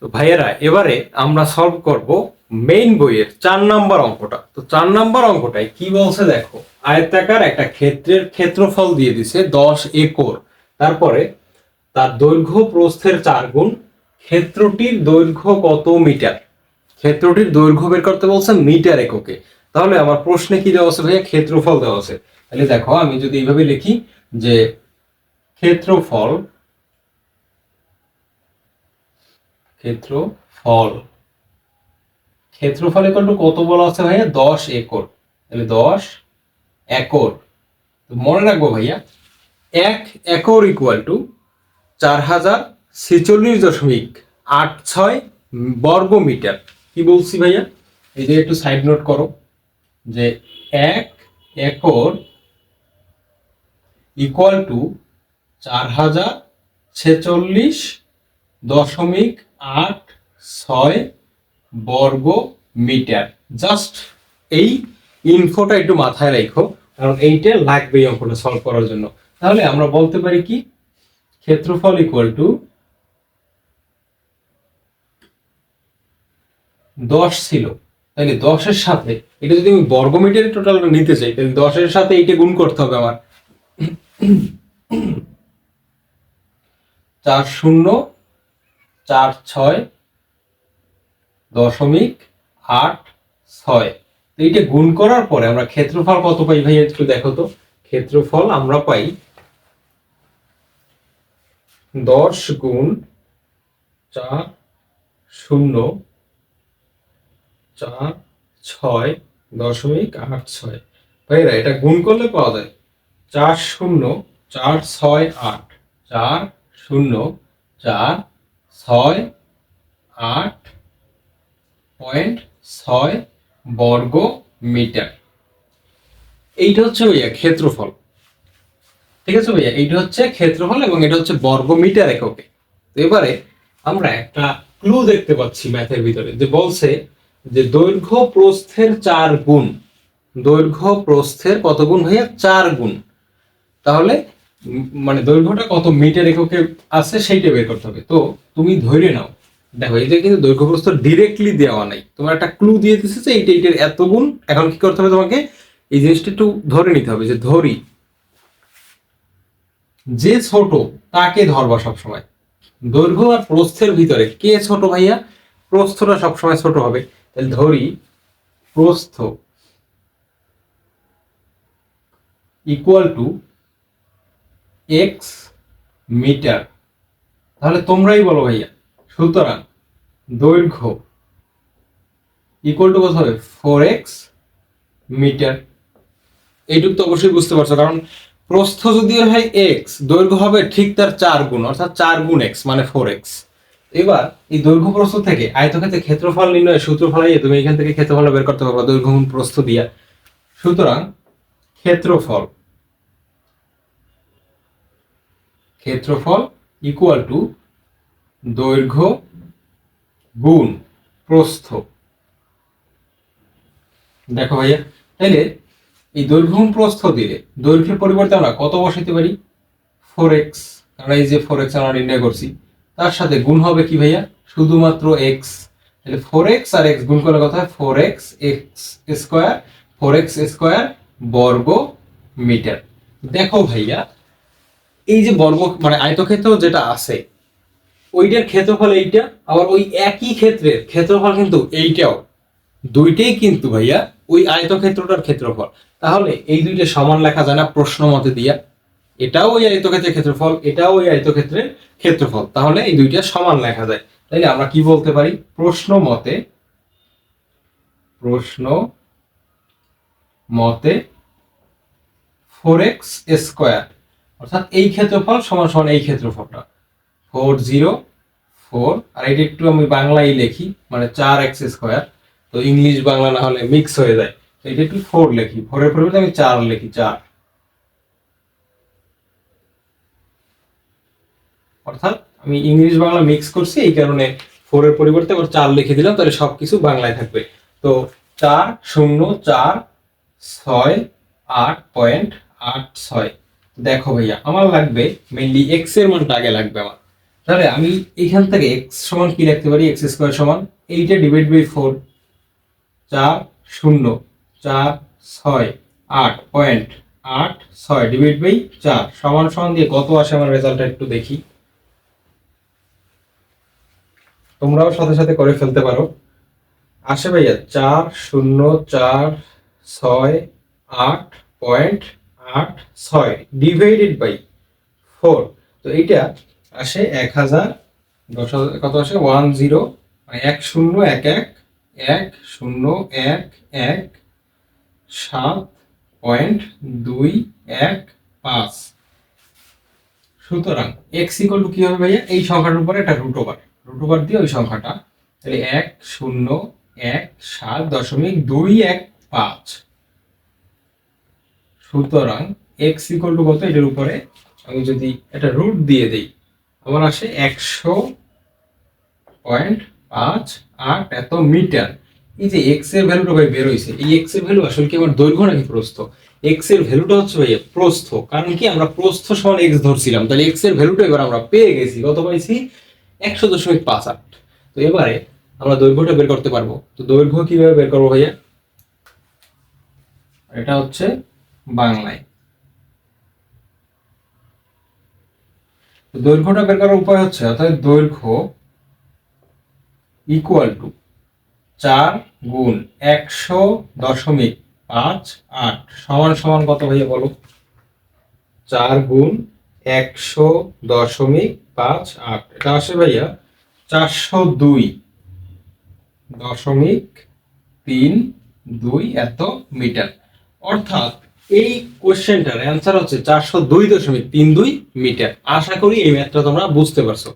তো ভাইয়েরা এবারে আমরা সলভ করব মেইন বইয়ের 4 নম্বর অঙ্কটা। তো 4 নম্বর অঙ্কটায় কি বলছে দেখো, আয়তাকার একটা ক্ষেত্রের ক্ষেত্রফল দিয়ে দিছে 10 একর। তারপরে তার দৈর্ঘ্য প্রস্থের 4 গুণ, ক্ষেত্রটির দৈর্ঘ্য কত মিটার। ক্ষেত্রটির দৈর্ঘ্য বের করতে বলছে মিটার এককে। তাহলে আমার প্রশ্নে কি দেওয়া আছে ভাইয়া, ক্ষেত্রফল দেওয়া আছে। তাহলে দেখো আমি যদি এইভাবে লিখি যে ক্ষেত্রফল ক্ষেত্রফল ক্ষেত্রফল ইকুয়াল টু কত বলা আছে ভাইয়া, 10 একর। তাহলে 10 একর। তো মনে রাখবো ভাইয়া, 1 একর ইকুয়াল টু 4046.86 বর্গ মিটার। কি বলছি ভাইয়া, এই যে একটু সাইড নোট করো যে 1 একর ইকুয়াল টু 4046.86 বর্গ মিটার। জাস্ট এই ইনফোটা একটু মাথায় রাখো, কারণ এইটা লাগবে এই অঙ্কটা সলভ করার জন্য। তাহলে আমরা বলতে পারি কি, ক্ষেত্রফল ইকুয়াল টু 10 ছিল, তাহলে 10-এর সাথে এটা যদি আমি বর্গ মিটারের টোটালটা নিতে চাই, তাহলে 10-এর সাথে এইটা গুণ করতে হবে আমার। 4046.86। তো এইটা গুণ করার পরে আমরা ক্ষেত্রফল কত পাই ভাই, একটু দেখো তো। ক্ষেত্রফল আমরা পাই 10 গুণ 4046.86। ভাইরা এটা গুণ করলে পাওয়া যায় 404684, 4046.86 বর্গ মিটার। এইটা হচ্ছে ভাইয়া ক্ষেত্রফল। ঠিক আছে ভাইয়া, এইটা হচ্ছে ক্ষেত্রফল এবং এটা হচ্ছে বর্গ মিটার এককে। তো এবারে আমরা একটা ক্লু দেখতে পাচ্ছি ম্যাথের ভিতরে, যে বলছে যে দৈর্ঘ্য প্রস্থের 4 গুণ। দৈর্ঘ্য প্রস্থের কত গুণ ভাইয়া, 4 গুণ। তাহলে মানে দৈর্ঘ্যটা কত মিটার এককে আছে সেইটা বের করতে হবে। তো তুমি ধরে নাও, দেখো এই যে কিন্তু দৈর্ঘ্য প্রস্থ ডিরেক্টলি দেওয়া নাই, তোমার একটা ক্লু দিয়ে দিচ্ছে যে এইটা এইটার এত গুণ। এখন কি করতে হবে তোমাকে, এই জিনিসটা একটু ধরে নিতে হবে, যে ধরি যে ছোট তাকে ধরবা সবসময়। দৈর্ঘ্য আর প্রস্থের ভিতরে কে ছোট ভাইয়া, প্রস্থটা সবসময় ছোট হবে। তাহলে ধরি প্রস্থ ইকুয়াল টু এক্স মিটার। তাহলে তোমরাই বলো ভাইয়া, সুতরাং দৈর্ঘ্য ইকুয়াল টু কত হবে, 4x মিটার। এইটুকু তো অবশ্যই বুঝতে পারছো, কারণ প্রস্থ যদি হয় এক্স, দৈর্ঘ্য হবে ঠিক তার 4 গুণ, অর্থাৎ 4 গুণ এক্স মানে 4x। এবার এই দৈর্ঘ্য প্রস্থ থেকে আয়তক্ষেত্রের ক্ষেত্রফল নির্ণয়ের সূত্র ফলাইয়ে তুমি এখান থেকে ক্ষেত্রফল বের করতে পারবা দৈর্ঘ্য গুণ প্রস্থ দিয়া। সুতরাং ক্ষেত্রফল ক্ষেত্রফল ইকুয়াল টু দৈর্ঘ্য গুণ প্রস্থ। দেখো ভাইয়া, তাহলে এই দৈর্ঘ্য গুণ প্রস্থ দিলে দৈর্ঘ্যের পরিবর্তে আমরা কত বসাইতে পারি, 4x। কারণ এই যে 4x আমরা নির্ণয় করছি, তার সাথে গুণ হবে কি ভাইয়া, শুধুমাত্র x। তাহলে 4x আর x গুণ করলে কথা হয় 4x স্কোয়ার, 4x স্কোয়ার বর্গ মিটার। দেখো ভাইয়া, এই যে বর্গ মানে আয়তক্ষেত্র যেটা আছে ওইটার ক্ষেত্রফল এইটা, আবার ওই একই ক্ষেত্রের ক্ষেত্রফল কিন্তু এইটাও, দুইটাই কিন্তু ভাইয়া ওই আয়তক্ষেত্রটার ক্ষেত্রফল। তাহলে এই দুইটা সমান লেখা যায় না প্রশ্ন মতে দিয়া, এটাও ওই আয়তক্ষেত্রের ক্ষেত্রফল, এটাও ওই আয়তক্ষেত্রের ক্ষেত্রফল, তাহলে এই দুইটা সমান লেখা যায়। তাইলে আমরা কি বলতে পারি, প্রশ্ন মতে 4x স্কোয়ার, অর্থাৎ এই ক্ষেত্রফল সমান সমান এই ক্ষেত্রফলটা 404। আর এটা একটু আমি বাংলায় লিখি, মানে 4x স্কোয়ার, তো ইংলিশ বাংলা না হলে মিক্স হয়ে যায়। তো এটা একটু 4 লিখি, 4-এর পরিবর্তে আমি 4 লিখি, 4। অর্থাৎ আমি ইংলিশ বাংলা মিক্স করছি, এই কারণে 4-এর পরিবর্তে আবার 4 লিখে দিলাম, তাহলে সবকিছু বাংলায় থাকবে। তো 4068.86। দেখো ভাইয়া, আমার লাগবে মেইনলি এক্স এর মানটা আগে লাগবে আমার। তাহলে আমি এইখান থেকে এক্স সমান কি লিখতে পারি, এক্স স্কোয়ার সমান এইটা ডিভাইড বাই 4, 4 0 4 6 8.86 ডিভাইড বাই 4 সমান সমান দিয়ে কত আসে আমার রেজাল্টটা একটু দেখি। তোমরাও সাথে সাথে করে ফেলতে পারো। আসে ভাইয়া 4046.8.86 ডিভাইডেড বাই 4। তো এইটা আসে 1000, 10,000 কত আসে 10 মানে 10111017.215। সুতরাং এক্স ইকুয়াল টু কি হবে ভাইয়া, এই সংখ্যাটার উপরে একটা রুট ওভার দিয়ে ওই সংখ্যাটা, তাহলে 1017.215। সুতরাং এক্স ইকুয়াল টু কত, এটার উপরে আমি যদি একটা রুট দিয়ে দিই আমার আসে 100.58 এত মিটার। এই যে এক্স এর ভ্যালুটা ভাই বের হইছে, এই এক্স এর ভ্যালু আসলে কি আমার দৈর্ঘ্য নাকি প্রস্থ? এক্স এর ভ্যালুটা হচ্ছে ভাইয়া প্রস্থ, কারণ কি আমরা প্রস্থ সমান এক্স ধরছিলাম, তাহলে এক্স এর ভ্যালুটা এবার আমরা পেয়ে গেছি, কত পাইছি 100.58। তো এবারে আমরা দৈর্ঘ্যটা বের করতে পারবো। তো দৈর্ঘ্য কিভাবে বের করবো ভাইয়া, এটা হচ্ছে বাংলায়। দৈর্ঘ্যটা বের করার উপায় হচ্ছে, অর্থাৎ দৈর্ঘ্য ইকুয়াল টু 4 গুণ 100.58 সমান সমান কত ভাইয়া বলো? 4 গুণ 100.58, এটা আসে ভাইয়া 402.32 এত মিটার। অর্থাৎ এই কোশ্চেনটার অ্যান্সার হচ্ছে 402.32 মিটার। আশা করি এই ম্যাথটা তোমরা বুঝতে পারছো।